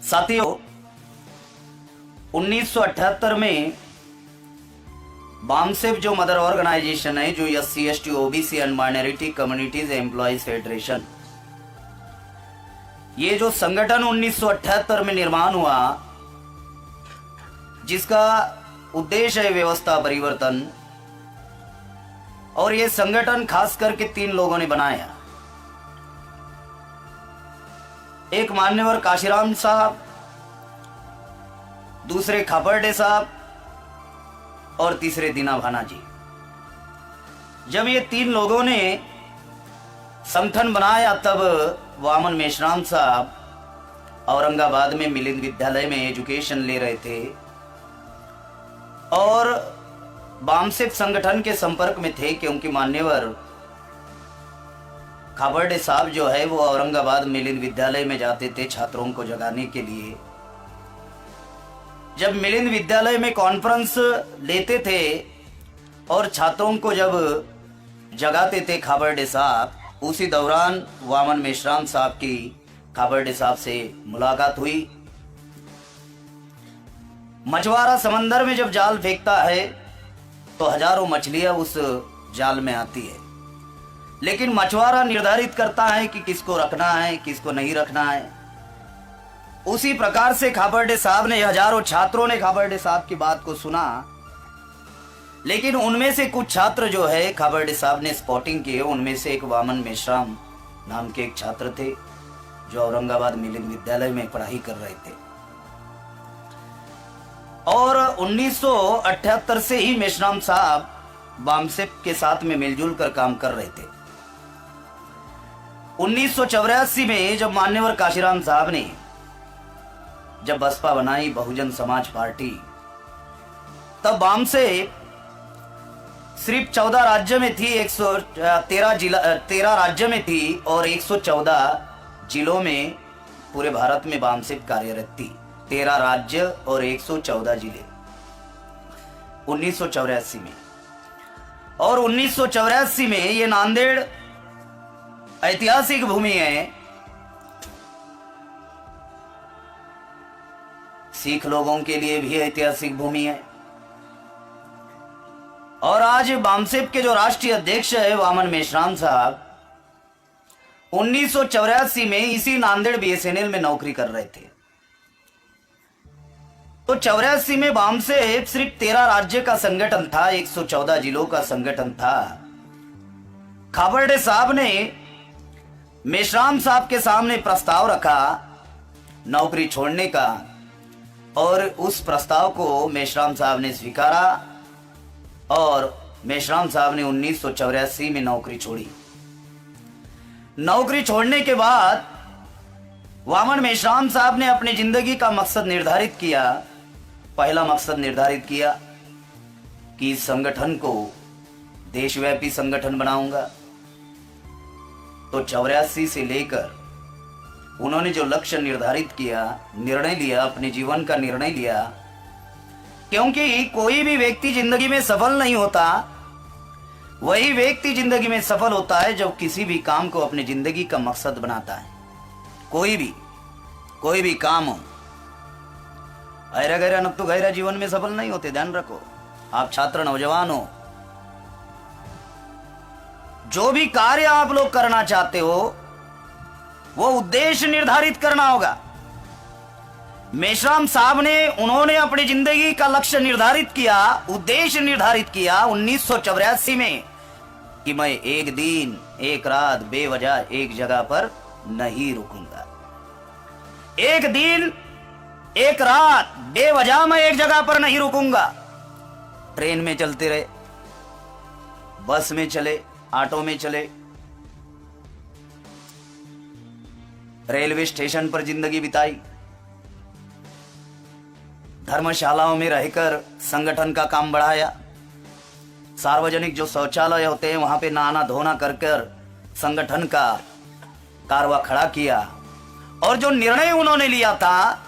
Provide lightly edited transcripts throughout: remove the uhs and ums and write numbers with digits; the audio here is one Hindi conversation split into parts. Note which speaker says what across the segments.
Speaker 1: साथियों, 1978 में बामसेफ जो मदर ऑर्गेनाइजेशन है, जो SC ST OBC and minority communities employees federation, ये जो संगठन 1978 में निर्माण हुआ, जिसका उद्देश्य है व्यवस्था परिवर्तन, और ये संगठन खास करके 3 लोगों ने बनाया। एक मान्यवर काशीराम साहब, दूसरे खापर्डे साहब और तीसरे दीना भाना जी। जब ये 3 लोगों ने संगठन बनाया, तब वामन मेश्राम साहब औरंगाबाद में मिलिंद विद्यालय में एजुकेशन ले रहे थे और बामसेफ संगठन के संपर्क में थे, क्योंकि मान्यवर खापर्डे साहब जो है वो औरंगाबाद मिलिंद विद्यालय में जाते थे छात्रों को जगाने के लिए। जब मिलिंद विद्यालय में कॉन्फ्रेंस लेते थे और छात्रों को जब जगाते थे खापर्डे साहब, उसी दौरान वामन मेश्राम साहब की खापर्डे साहब से मुलाकात हुई। मछुआरा समंदर में जब जाल फेंकता है तो हजारों मछलियां उस जाल में आती है, लेकिन मछुआरा निर्धारित करता है कि किसको रखना है, किसको नहीं रखना है। उसी प्रकार से खापर्डे साहब ने, हजारों छात्रों ने खापर्डे साहब की बात को सुना, लेकिन उनमें से कुछ छात्र जो है खापर्डे साहब ने स्पॉटिंग किए। उनमें से एक वामन मेश्राम नाम के एक छात्र थे जो औरंगाबाद मिलिंद विद्यालय में पढ़ाई कर रहे थे, और 1978 से ही मेश्राम साहब बामसेफ के साथ में मिलजुल कर काम कर रहे थे। 1984 में जब मान्यवर काशीराम साहब ने जब बसपा बनाई, बहुजन समाज पार्टी, तब बामसेफ सिर्फ 14 राज्य में थी, 13 राज्य में थी और 114 जिलों में पूरे भारत में बामसेफ कार्यरत थी। 13 राज्य और 114 जिले 1984 में। और 1984 में ये नांदेड़ ऐतिहासिक भूमि है, सिख लोगों के लिए भी ऐतिहासिक भूमि है। और आज बामसेफ के जो राष्ट्रीय अध्यक्ष है वामन मेश्राम साहब, 1984 में इसी नांदेड़ BSNL में नौकरी कर रहे थे। तो 84 में बामसेफ सिर्फ 13 राज्य का संगठन था, 114 जिलों का संगठन था। खापर्डे साहब ने मेश्राम साहब के सामने प्रस्ताव रखा नौकरी छोड़ने का, और उस प्रस्ताव को मेश्राम साहब ने स्वीकारा और मेश्राम साहब ने 1984 में नौकरी छोड़ी। नौकरी छोड़ने के बाद वामन मेश्राम साहब ने अपनी जिंदगी का मकसद निर्धारित किया। पहला मकसद निर्धारित किया कि इस संगठन को देशव्यापी संगठन बनाऊंगा। तो 84 से लेकर उन्होंने जो लक्ष्य निर्धारित किया, निर्णय लिया, अपने जीवन का निर्णय लिया, क्योंकि कोई भी व्यक्ति जिंदगी में सफल नहीं होता, वही व्यक्ति जिंदगी में सफल होता है जब किसी भी काम को अपनी जिंदगी का मकसद बनाता है। कोई भी काम हो, ऐरा गैरा नब तो गैरा जीवन में सफल नहीं होते, ध्यान रखो। आप छात्र नौजवान हो, जो भी कार्य आप लोग करना चाहते हो वो उद्देश्य निर्धारित करना होगा। मेश्राम साहब ने, उन्होंने अपनी जिंदगी का लक्ष्य निर्धारित किया, उद्देश्य निर्धारित किया 1984 में कि मैं एक दिन एक रात बेवजह एक जगह पर नहीं रुकूंगा। एक दिन एक रात बेवजह मैं एक जगह पर नहीं रुकूंगा। ट्रेन में चलते रहे, बस में चले, ऑटो में चले, रेलवे स्टेशन पर जिंदगी बिताई, धर्मशालाओं में रहकर संगठन का काम बढ़ाया, सार्वजनिक जो शौचालय होते हैं वहां पे नहाना धोना कर संगठन का कारवा खड़ा किया। और जो निर्णय उन्होंने लिया था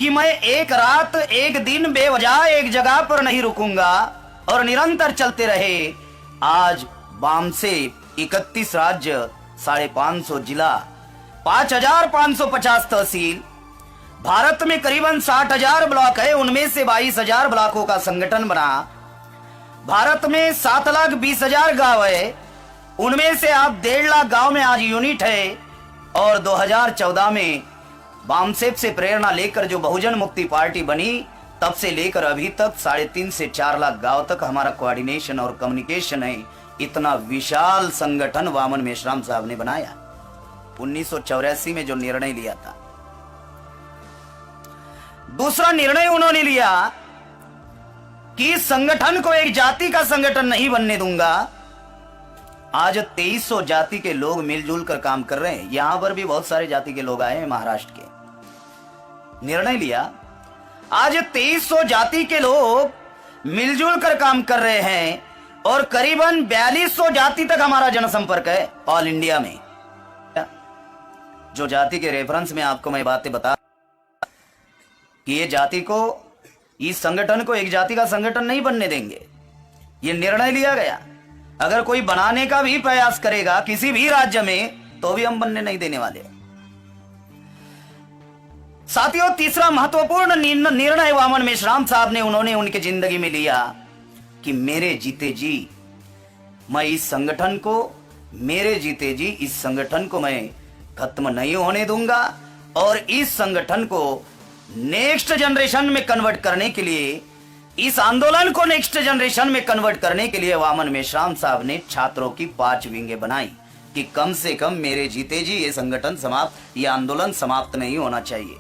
Speaker 1: कि मैं एक रात एक दिन बेवजह एक जगह पर नहीं रुकूंगा, और निरंतर चलते रहे। आज बामसेफ 31 राज्य, 550 जिला, 5550 तहसील भारत में करीबन 60,000 ब्लॉक है, उनमें से 22,000 ब्लॉकों का संगठन बना। भारत में 7,20,000 गांव है, उनमें से आप 1.5 लाख गांव में आज यूनिट है। और 2014 में बामसेप से प्रेरणा लेकर जो बहुजन मुक्ति पार्टी बनी, तब से लेकर अभी तक 3.5 से 4 लाख गांव तक हमारा कोऑर्डिनेशन और कम्युनिकेशन है। इतना विशाल संगठन वामन मेश्राम साहब ने बनाया 1984 में जो निर्णय लिया था। दूसरा निर्णय उन्होंने लिया कि इस संगठन को एक जाति का संगठन नहीं बनने दूंगा। आज 2300 जाति के लोग मिलजुल कर काम कर रहे हैं। यहां पर भी बहुत सारे जाति के लोग आए हैं महाराष्ट्र के। निर्णय लिया, आज 2300 जाति के लोग मिलजुल कर काम कर रहे हैं और करीबन 4200 जाति तक हमारा जनसंपर्क है ऑल इंडिया में। जो जाति के रेफरेंस में आपको मैं बातें बता कि ये जाति को, इस संगठन को एक जाति का संगठन नहीं बनने देंगे। ये निर्णय लिया गया। अगर कोई बनाने का भी प्रयास करेगा किसी भी राज्य में, तो भी हम बनने नहीं देने वाले। साथियों, तीसरा महत्वपूर्ण निर्णय वामन मेश्राम साहब ने उन्होंने उनकी जिंदगी में लिया कि मेरे जीते जी मैं इस संगठन को, मेरे जीते जी इस संगठन को मैं खत्म नहीं होने दूंगा और इस संगठन को नेक्स्ट जनरेशन में कन्वर्ट करने के लिए, इस आंदोलन को नेक्स्ट जनरेशन में कन्वर्ट करने के लिए वामन मेश्राम साहब ने छात्रों की 5 विंगे बनाई कि कम से कम मेरे जीते जी ये संगठन समाप्त, ये आंदोलन समाप्त नहीं होना चाहिए।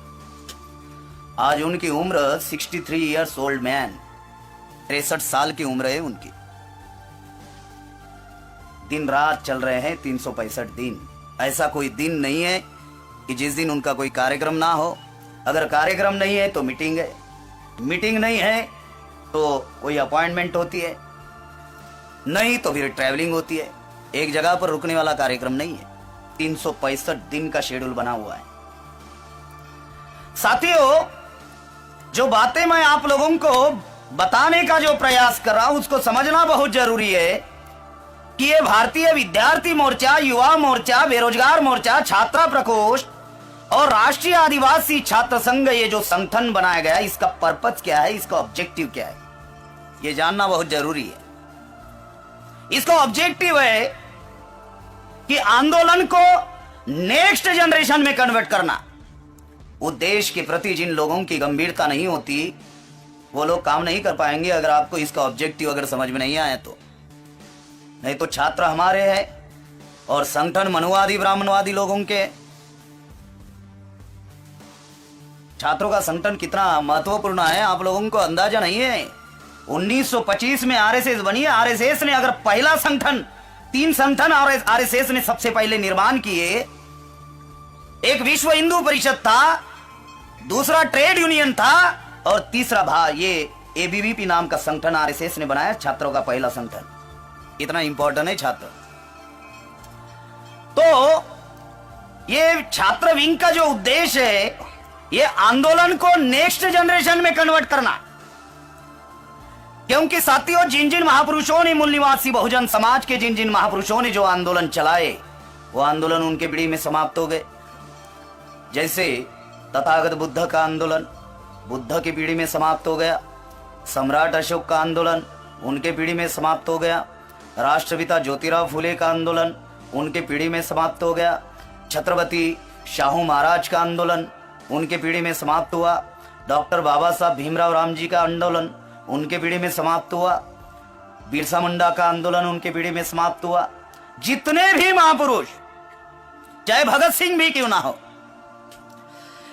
Speaker 1: आज उनकी उम्र 63 ईयर्स ओल्ड मैन, 63 साल की उम्र है उनकी। दिन रात चल रहे हैं 365 दिन। ऐसा कोई दिन नहीं है कि जिस दिन उनका कोई कार्यक्रम ना हो। अगर कार्यक्रम नहीं है तो मीटिंग है, मीटिंग नहीं है तो कोई अपॉइंटमेंट होती है, नहीं तो फिर ट्रैवलिंग होती है। एक जगह पर रुकने वाला कार्यक्रम नहीं है। 365 दिन का शेड्यूल बना हुआ है। साथियों, जो बातें मैं आप लोगों को बताने का जो प्रयास कर रहा हूं उसको समझना बहुत जरूरी है कि ये भारतीय विद्यार्थी मोर्चा, युवा मोर्चा, बेरोजगार मोर्चा, छात्रा प्रकोष्ठ और राष्ट्रीय आदिवासी छात्र संघ, ये जो संगठन बनाया गया, इसका पर्पस क्या है, इसका ऑब्जेक्टिव क्या है, ये जानना बहुत जरूरी है। इसका ऑब्जेक्टिव है कि आंदोलन को नेक्स्ट जनरेशन में कन्वर्ट करना। उद्देश्य के प्रति जिन लोगों की गंभीरता नहीं होती वो लोग काम नहीं कर पाएंगे। अगर आपको इसका ऑब्जेक्टिव अगर समझ में नहीं आया तो, नहीं तो छात्र हमारे हैं और संगठन मनुवादी ब्राह्मणवादी लोगों के। छात्रों का संगठन कितना महत्वपूर्ण है आप लोगों को अंदाजा नहीं है। 1925 में आरएसएस बनी है। आरएसएस ने अगर पहला संगठन, 3 संगठन आरएसएस ने सबसे पहले निर्माण किए। एक विश्व हिंदू परिषद था, दूसरा ट्रेड यूनियन था और तीसरा ये एबीवीपी नाम का संगठन आरएसएस ने बनाया, छात्रों का पहला संगठन। इतना इंपॉर्टेंट है छात्र। तो ये छात्र विंग का जो उद्देश्य है, ये आंदोलन को नेक्स्ट जनरेशन में कन्वर्ट करना। क्योंकि साथियों, जिन जिन महापुरुषों ने, मूल निवासी बहुजन समाज के जिन जिन महापुरुषों ने जो आंदोलन चलाए, वो आंदोलन उनके पीढ़ी में समाप्त हो गए। जैसे तथागत बुद्ध का आंदोलन बुद्ध की पीढ़ी में समाप्त हो गया। सम्राट अशोक का आंदोलन उनके पीढ़ी में समाप्त हो गया। राष्ट्रपिता ज्योतिराव फुले का आंदोलन उनके पीढ़ी में समाप्त हो गया। छत्रपति शाहू महाराज का आंदोलन उनके पीढ़ी में समाप्त हुआ। डॉक्टर बाबा साहब भीमराव रामजी का आंदोलन उनके पीढ़ी में समाप्त हुआ। बिरसा मुंडा का आंदोलन उनके पीढ़ी में समाप्त हुआ। जितने भी महापुरुष, चाहे भगत सिंह भी क्यों ना हो,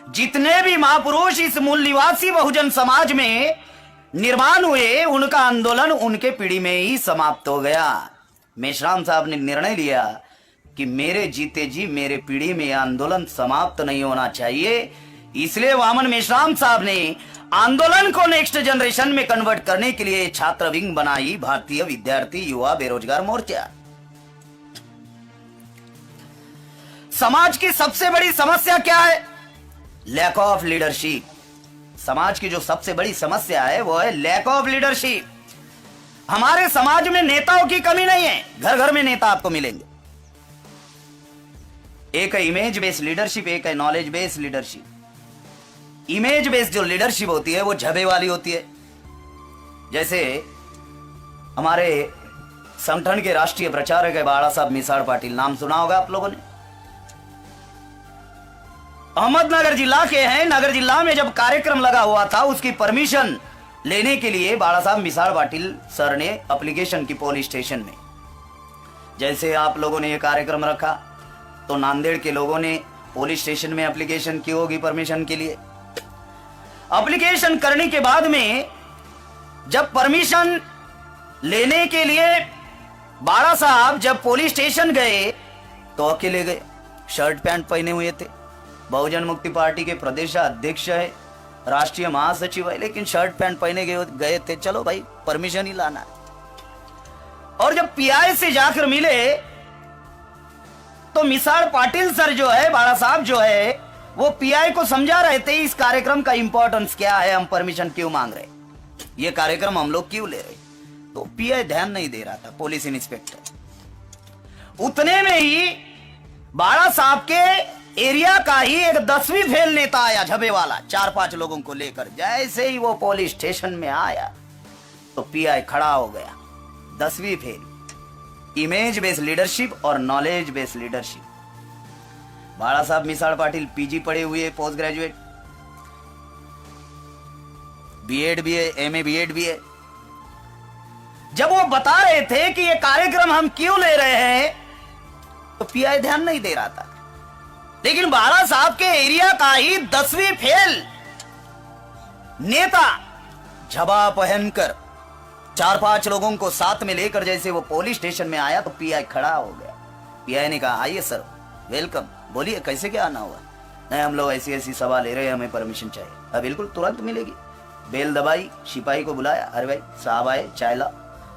Speaker 1: जितने भी महापुरुष इस मूल निवासी बहुजन समाज में निर्माण हुए, उनका आंदोलन उनके पीढ़ी में ही समाप्त हो गया। मेश्राम साहब ने निर्णय लिया कि मेरे जीते जी मेरे पीढ़ी में आंदोलन समाप्त नहीं होना चाहिए। इसलिए वामन मेश्राम साहब ने आंदोलन को नेक्स्ट जनरेशन में कन्वर्ट करने के लिए छात्र विंग बनाई, भारतीय विद्यार्थी युवा बेरोजगार मोर्चा। समाज की सबसे बड़ी समस्या क्या है? Lack of leadership. समाज की जो सबसे बड़ी समस्या है वो है लैक ऑफ लीडरशिप। हमारे समाज में नेताओं की कमी नहीं है, घर घर में नेता आपको मिलेंगे। एक है इमेज बेस्ड लीडरशिप, एक है knowledge based leadership. Image based जो लीडरशिप होती है वो झबे वाली होती है। जैसे हमारे संगठन के राष्ट्रीय प्रचारक है बाड़ा साहब मिसाड़ पाटिल, नाम सुना होगा आप लोगों ने। अहमदनगर जिला के हैं। नगर जिला में जब कार्यक्रम लगा हुआ था उसकी परमिशन लेने के लिए बाड़ा साहब मिसाड़ पाटिल सर ने एप्लीकेशन की पुलिस स्टेशन में। जैसे आप लोगों ने ये कार्यक्रम रखा तो नांदेड़ के लोगों ने पुलिस स्टेशन में एप्लीकेशन की होगी परमिशन के लिए। एप्लीकेशन करने के बाद में जब परमिशन लेने के लिए बाड़ा साहब जब पुलिस स्टेशन गए तो अकेले गए, शर्ट पैंट पहने हुए थे। बहुजन मुक्ति पार्टी के प्रदेश अध्यक्ष है, राष्ट्रीय महासचिव है, लेकिन शर्ट पैंट पहने गए थे। चलो भाई परमिशन ही लाना है। और जब पीआई से जाकर मिले तो मिसाड़ पाटिल सर जो है, बाड़ा साहब जो है, वो पीआई को समझा रहे थे इस कार्यक्रम का इंपॉर्टेंस क्या है, हम परमिशन क्यों मांग रहे, ये कार्यक्रम हम लोग क्यों ले रहे। तो पीआई ध्यान नहीं दे रहा था, पुलिस इंस्पेक्टर। उतने में ही बाड़ा साहब के एरिया का ही एक 10वीं फेल नेता आया, झबे वाला, 4-5 लोगों को लेकर। जैसे ही वो पुलिस स्टेशन में आया तो पीआई खड़ा हो गया। 10वीं फेल, इमेज बेस्ड लीडरशिप और नॉलेज बेस्ड लीडरशिप। बाड़ा साहब मिसाड़ पाटिल पीजी पढ़े हुए, पोस्ट ग्रेजुएट, बीएड भी है, एमए बीएड भी है। जब वो बता रहे थे कि ये कार्यक्रम हम क्यों ले रहे हैं तो पीआई ध्यान नहीं दे रहा था। लेकिन बाड़ा साहब के एरिया का ही 10वीं फेल नेता झबा पहनकर 4-5 लोगों को साथ में लेकर जैसे वो पुलिस स्टेशन में आया तो पीआई खड़ा हो गया। पीआई ने कहा आइए सर, वेलकम, बोलिए कैसे क्या आना हुआ। नहीं, हम लोग ऐसी ऐसी सवाल ले रहे हैं, हमें परमिशन चाहिए। बिल्कुल तुरंत मिलेगी। बेल दबाई, सिपाही को बुलाया, अरे भाई साहब आए, चाय ला।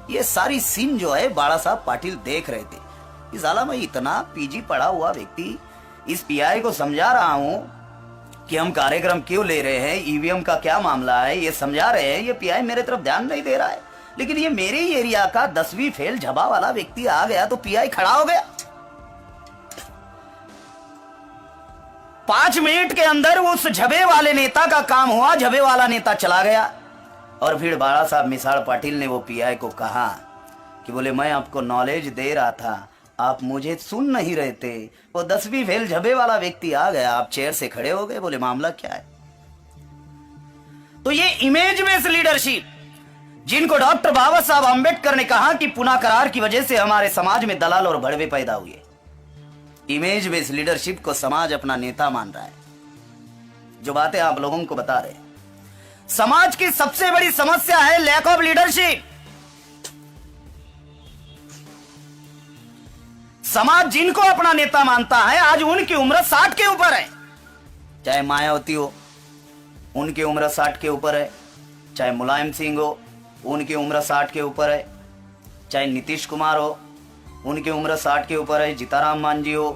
Speaker 1: ये सारी सीन जो है बाड़ा साहब पाटिल देख रहे थे। इस साला मैं इतना पीजी पढ़ा हुआ व्यक्ति इस पीआई को समझा रहा हूं कि हम कार्यक्रम क्यों ले रहे हैं, ईवीएम का क्या मामला है, ये समझा रहे हैं। ये पीआई मेरे तरफ ध्यान नहीं दे रहा है। लेकिन ये मेरे ही एरिया का 10वीं फेल झबा वाला व्यक्ति आ गया तो पीआई खड़ा हो गया। 5 मिनट के अंदर उस झबे वाले नेता का काम हुआ, झबे वाला नेता चला गया। और फिर बाड़ा साहब मिसाड़ पाटिल ने वो पीआई को कहा कि बोले मैं आपको नॉलेज दे रहा था, आप मुझे सुन नहीं रहे थे। वो 10वीं फेल झबे वाला व्यक्ति आ गया, आप चेयर से खड़े हो गए, बोले मामला क्या है। तो ये इमेज बेस्ड लीडरशिप, जिनको डॉक्टर बाबा साहब अंबेडकर ने कहा कि पुनः करार की वजह से हमारे समाज में दलाल और भड़वे पैदा हुए। इमेज बेस्ड लीडरशिप को समाज अपना नेता मान रहा है। जो बातें आप लोगों को बता रहे हैं, समाज की सबसे बड़ी समस्या है लैक ऑफ लीडरशिप। समाज जिनको अपना नेता मानता है आज उनकी उम्र 60 के ऊपर है। चाहे मायावती हो, उनकी उम्र 60 के ऊपर है। चाहे मुलायम सिंह हो, उनकी उम्र 60 के ऊपर है। चाहे नीतीश कुमार हो, उनकी उम्र 60 के ऊपर है। जीताराम मांझी हो,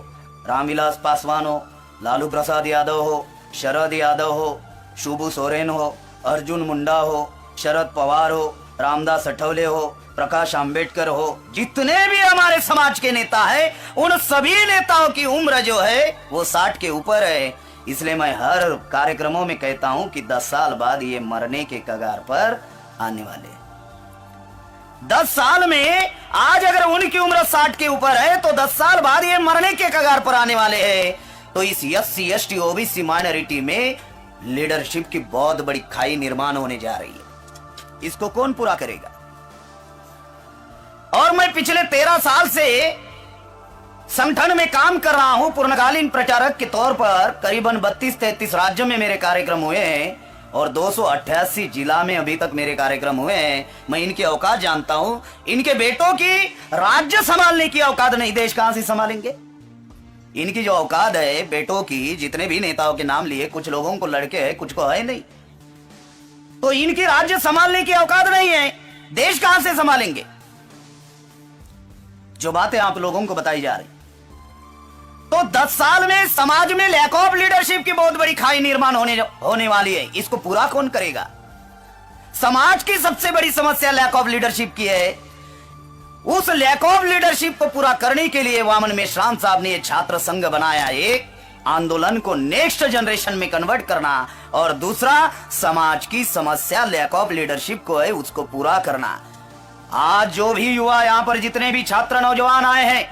Speaker 1: रामविलास पासवान हो, लालू प्रसाद यादव हो, शरद यादव हो, शुभू सोरेन हो, अर्जुन मुंडा हो, शरद पवार हो, रामदास अठवले हो, प्रकाश आंबेडकर हो, जितने भी हमारे समाज के नेता हैं, उन सभी नेताओं की उम्र जो है वो 60 के ऊपर है। इसलिए मैं हर कार्यक्रमों में कहता हूं कि 10 साल बाद ये मरने के कगार पर आने वाले। 10 साल में आज अगर उनकी उम्र 60 के ऊपर है तो 10 साल बाद ये मरने के कगार पर आने वाले हैं। तो इस SC ST OBC माइनॉरिटी में लीडरशिप की बहुत बड़ी खाई निर्माण होने जा रही है। इसको कौन पूरा करेगा। और मैं पिछले 13 साल से संगठन में काम कर रहा हूं पूर्णकालीन प्रचारक के तौर पर। करीबन 32-33 राज्यों में मेरे कार्यक्रम हुए हैं और 288 जिला में अभी तक मेरे कार्यक्रम हुए हैं। मैं इनके औकात जानता हूं। इनके बेटों की राज्य संभालने की औकात नहीं, देश कहां से संभालेंगे। इनकी जो औकात है बेटों की, जितने भी नेताओं के नाम लिए, कुछ लोगों को लड़के हैं, कुछ को है नहीं, तो इनकी राज्य संभालने की औकात नहीं है, देश कहां से संभालेंगे। जो बातें आप लोगों को बताई जा रही, तो 10 साल में समाज में लैक ऑफ लीडरशिप की बहुत बड़ी खाई निर्माण होने वाली है। इसको पूरा कौन करेगा। समाज की सबसे बड़ी समस्या लैक ऑफ लीडरशिप की है। उस लैक ऑफ लीडरशिप को पूरा करने के लिए वामन मेश्राम साहब ने छात्र संघ बनाया एक, आंदोलन को नेक्स्ट जनरेशन में कन्वर्ट करना, और दूसरा समाज की समस्या लैक ऑफ लीडरशिप को है उसको पूरा करना। आज जो भी युवा यहाँ पर जितने भी छात्र नौजवान आए हैं,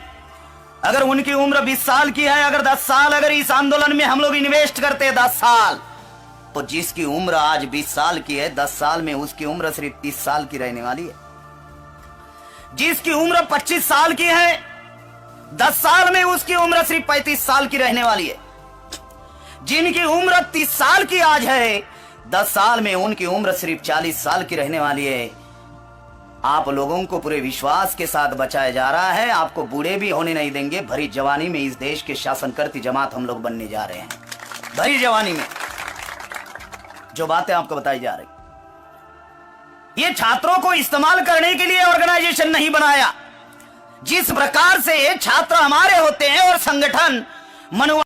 Speaker 1: अगर उनकी उम्र 20 साल की है, अगर 10 साल अगर इस आंदोलन में हम लोग इन्वेस्ट करते 10 साल, तो जिसकी उम्र आज 20 साल की है, 10 साल में उसकी उम्र सिर्फ 30 साल की रहने वाली है। जिसकी उम्र 25 साल की है, 10 साल में उसकी उम्र सिर्फ 35 साल की रहने वाली है। जिनकी उम्र 30 साल की आज है, 10 साल में उनकी उम्र सिर्फ 40 साल की रहने वाली है। आप लोगों को पूरे विश्वास के साथ बचाया जा रहा है, आपको बूढ़े भी होने नहीं देंगे। भरी जवानी में इस देश के शासन करती जमात हम लोग बनने जा रहे हैं। भरी जवानी में जो बातें आपको बताई जा रही, ये छात्रों को इस्तेमाल करने के लिए ऑर्गेनाइजेशन नहीं बनाया। जिस प्रकार से छात्र हमारे होते हैं और संगठन मनु